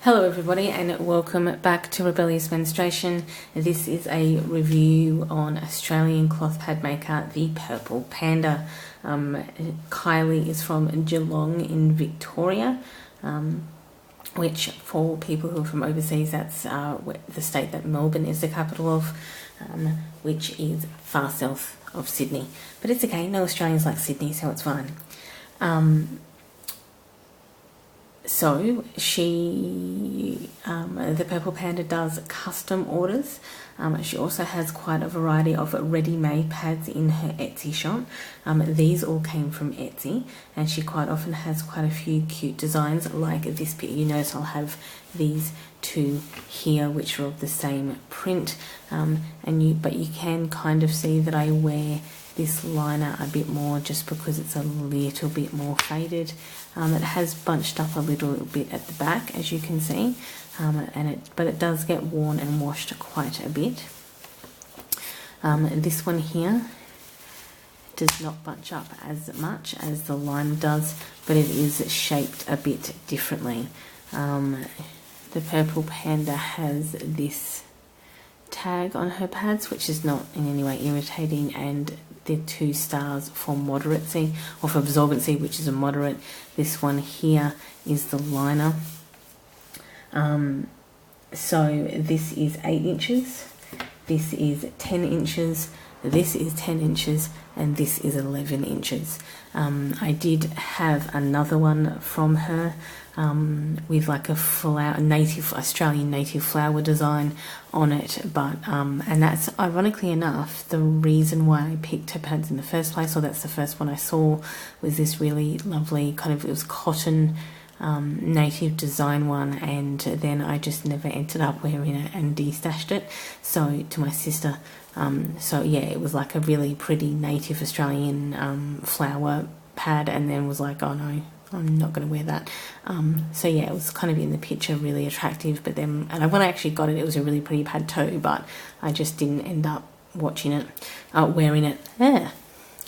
Hello everybody and welcome back to Rebellious Menstruation. This is a review on Australian cloth pad maker, the Purple Panda. Kylie is from Geelong in Victoria, which for people who are from overseas, that's the state that Melbourne is the capital of, which is far south of Sydney. But it's okay, no Australians like Sydney, so it's fine. So the Purple Panda does custom orders. She also has quite a variety of ready-made pads in her Etsy shop. These all came from Etsy, and she quite often has quite a few cute designs like this. You notice I'll have these two here, which are of the same print, but you can kind of see that I wear this liner a bit more just because it's a little bit more faded. It has bunched up a little bit at the back, as you can see, but it does get worn and washed quite a bit. This one here does not bunch up as much as the liner does, but it is shaped a bit differently. The Purple Panda has this tag on her pads, which is not in any way irritating, and the 2 stars for moderacy, or for absorbency, which is a moderate. This one here is the liner. So this is 8 inches, this is 10 inches, this is 10 inches, and this is 11 inches. I did have another one from her with like a flower, Australian native flower design on it, but and that's ironically enough the reason why I picked her pads in the first place, or that's the first one I saw, was this really lovely kind of, it was cotton native design one, and then I just never ended up wearing it and destashed it to my sister. So yeah, it was like a really pretty native Australian flower pad, and then was like, oh no, I'm not going to wear that. So yeah, it was kind of in the picture really attractive, but then, and when I actually got it, it was a really pretty pad too, but I just didn't end up wearing it. Yeah.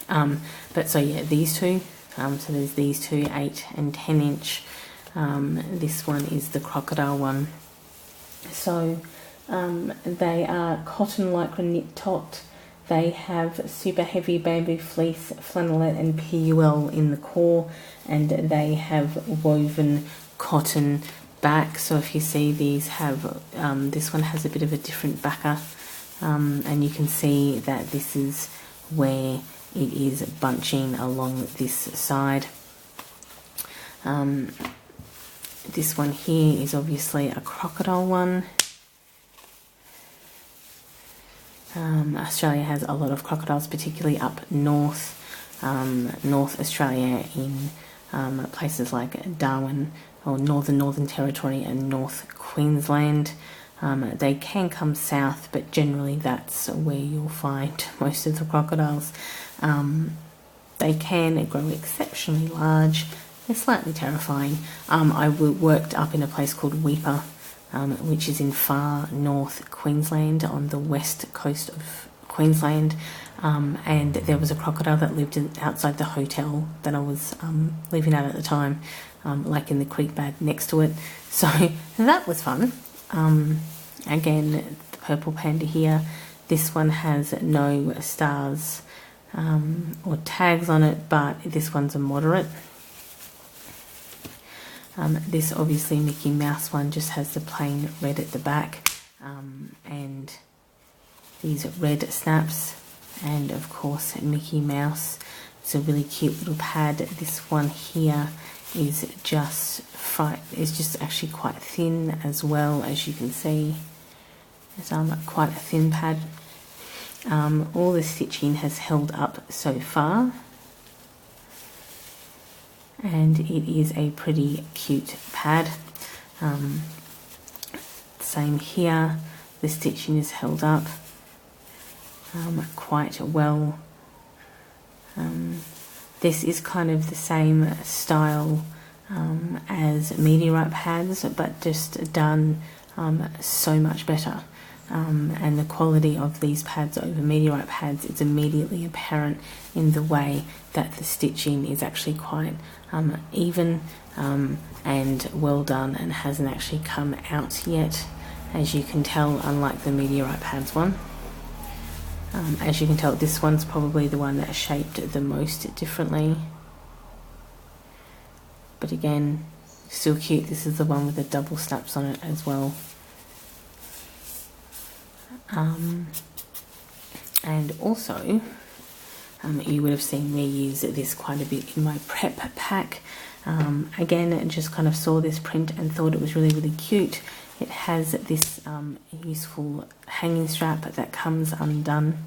But so yeah, these two, so there's these two, 8 and 10 inch. This one is the crocodile one. So they are cotton lycra knit topped. They have super heavy bamboo fleece, flannelette and PUL in the core, and they have woven cotton back. So if you see, these have, this one has a bit of a different backer, and you can see that this is where it is bunching along this side. This one here is obviously a crocodile one. Australia has a lot of crocodiles, particularly up north, North Australia, in places like Darwin or Northern Territory and North Queensland. They can come south, but generally that's where you'll find most of the crocodiles. They can grow exceptionally large. They're slightly terrifying. I worked up in a place called Weipa, which is in far north Queensland, on the west coast of Queensland, and there was a crocodile that lived outside the hotel that I was living at the time, like in the creek bed next to it. So that was fun. Again, the Purple Panda here, this one has no stars or tags on it, but this one's a moderate. This obviously Mickey Mouse one just has the plain red at the back, and these red snaps, and of course Mickey Mouse. It's a really cute little pad. This one here is just actually quite thin as well, as you can see. It's quite a thin pad. All the stitching has held up so far, and it is a pretty cute pad. Same here, the stitching is held up quite well. This is kind of the same style as Meteorite pads, but just done so much better. And the quality of these pads over Meteorite pads is immediately apparent in the way that the stitching is actually quite even. and well done, and hasn't actually come out yet, as you can tell, unlike the Meteorite Pads one. As you can tell, this one's probably the one that shaped the most differently. But again, still cute. This is the one with the double snaps on it as well. And also, you would have seen me use this quite a bit in my prep pack. Again, just kind of saw this print and thought it was really, really cute. It has this useful hanging strap that comes undone,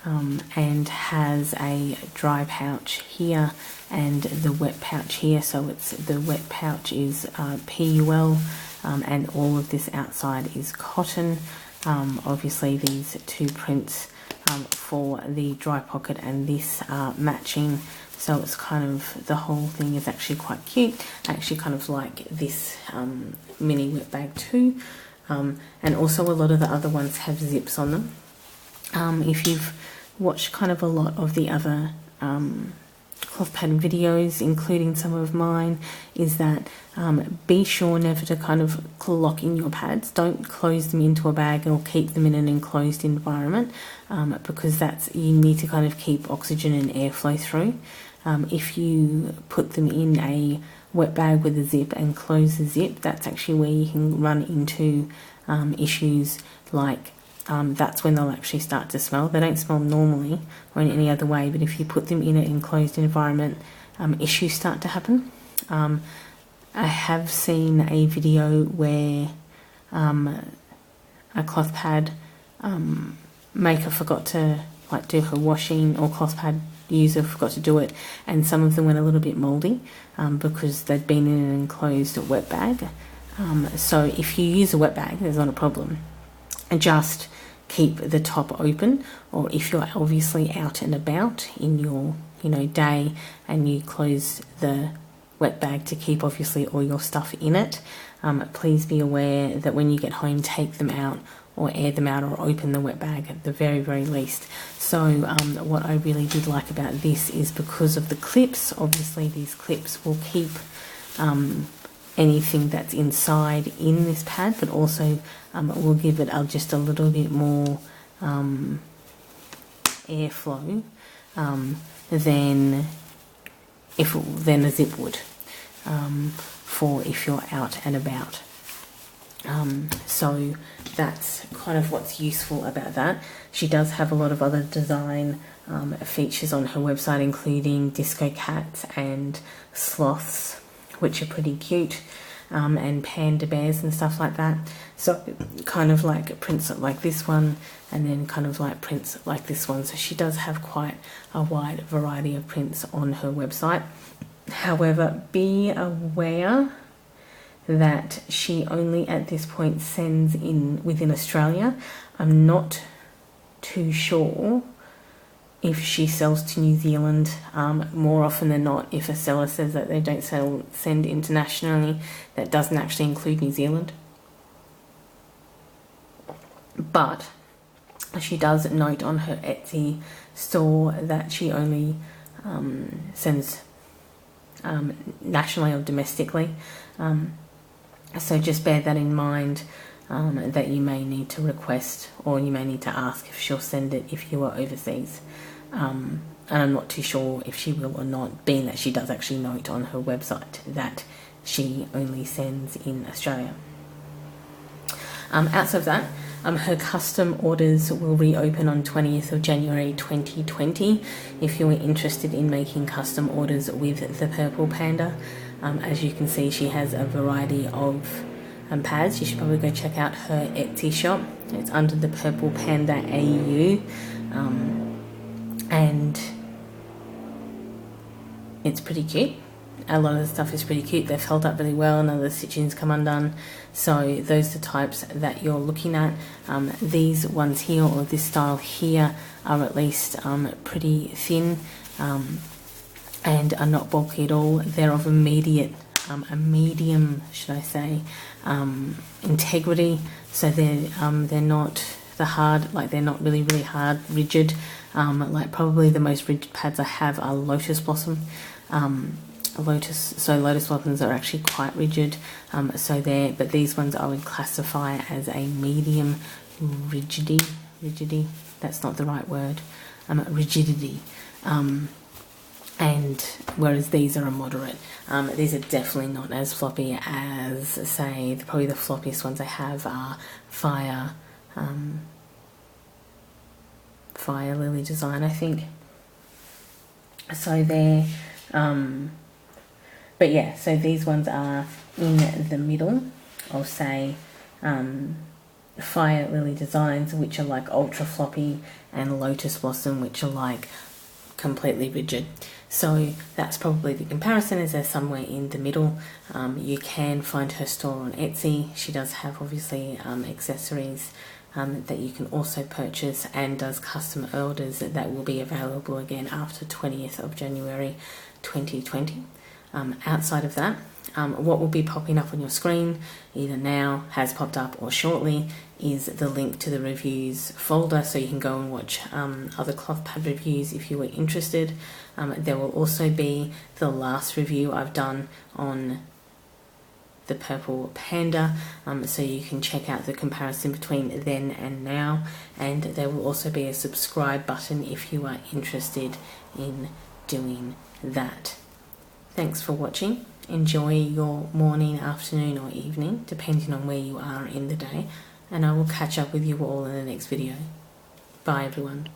and has a dry pouch here and the wet pouch here. So it's the wet pouch is PUL, and all of this outside is cotton. Obviously these two prints for the dry pocket and this are matching, so it's kind of, the whole thing is actually quite cute. I actually kind of like this mini wet bag too, and also a lot of the other ones have zips on them. If you've watched kind of a lot of the other cloth pad videos, including some of mine, is that be sure never to kind of lock in your pads. Don't close them into a bag or keep them in an enclosed environment, because you need to kind of keep oxygen and airflow through. If you put them in a wet bag with a zip and close the zip, that's actually where you can run into issues like that's when they'll actually start to smell. They don't smell normally or in any other way, but if you put them in an enclosed environment, issues start to happen. I have seen a video where a cloth pad maker forgot to do her washing, or cloth pad user forgot to do it, and some of them went a little bit mouldy because they'd been in an enclosed wet bag. So if you use a wet bag, there's not a problem. Just keep the top open, or if you're obviously out and about in your day and you close the wet bag to keep obviously all your stuff in it, please be aware that when you get home, take them out or air them out or open the wet bag at the very, very least. So what I really did like about this is because of the clips, obviously these clips will keep anything that's inside in this pad, but also will give it just a little bit more airflow than a zip would, for if you're out and about. So that's kind of what's useful about that. She does have a lot of other design features on her website, including disco cats and sloths, which are pretty cute, and panda bears and stuff like that. So kind of like prints like this one, and then kind of like prints like this one. So she does have quite a wide variety of prints on her website. However, be aware that she only at this point sends in within Australia. I'm not too sure if she sells to New Zealand. More often than not, if a seller says that they don't send internationally, that doesn't actually include New Zealand. But she does note on her Etsy store that she only sends nationally or domestically. So just bear that in mind, that you may need to request, or you may need to ask if she'll send it if you are overseas. And I'm not too sure if she will or not, being that she does actually note on her website that she only sends in Australia. Outside of that, her custom orders will reopen on 20th of January 2020 if you're interested in making custom orders with the Purple Panda. As you can see, she has a variety of pads. You should probably go check out her Etsy shop. It's under the Purple Panda AU, and it's pretty cute. A lot of the stuff is pretty cute. They've held up really well, none of the stitchings come undone. So those are the types that you're looking at. These ones here, or this style here, are at least pretty thin, and are not bulky at all. They're of a medium, should I say, integrity. So they're not the hard, like they're not really, really hard, rigid. Like probably the most rigid pads I have are Lotus Blossom. Lotus Blossoms are actually quite rigid, but these ones I would classify as a medium rigidity, that's not the right word, rigidity, and whereas these are a moderate. These are definitely not as floppy as, say, probably the floppiest ones I have are Fire Lily Design, I think. So they're, but yeah, so these ones are in the middle. I'll say Fire Lily Designs, which are like ultra floppy, and Lotus Blossom, which are like completely rigid. So that's probably the comparison, is they're somewhere in the middle. You can find her store on Etsy. She does have obviously accessories that you can also purchase, and does custom orders that will be available again after 20th of January 2020. Outside of that, what will be popping up on your screen either now, has popped up, or shortly, is the link to the reviews folder, so you can go and watch other cloth pad reviews if you were interested. There will also be the last review I've done on the purple Panda, so you can check out the comparison between then and now, and there will also be a subscribe button if you are interested in doing that. Thanks for watching. Enjoy your morning, afternoon or evening, depending on where you are in the day, and I will catch up with you all in the next video. Bye everyone.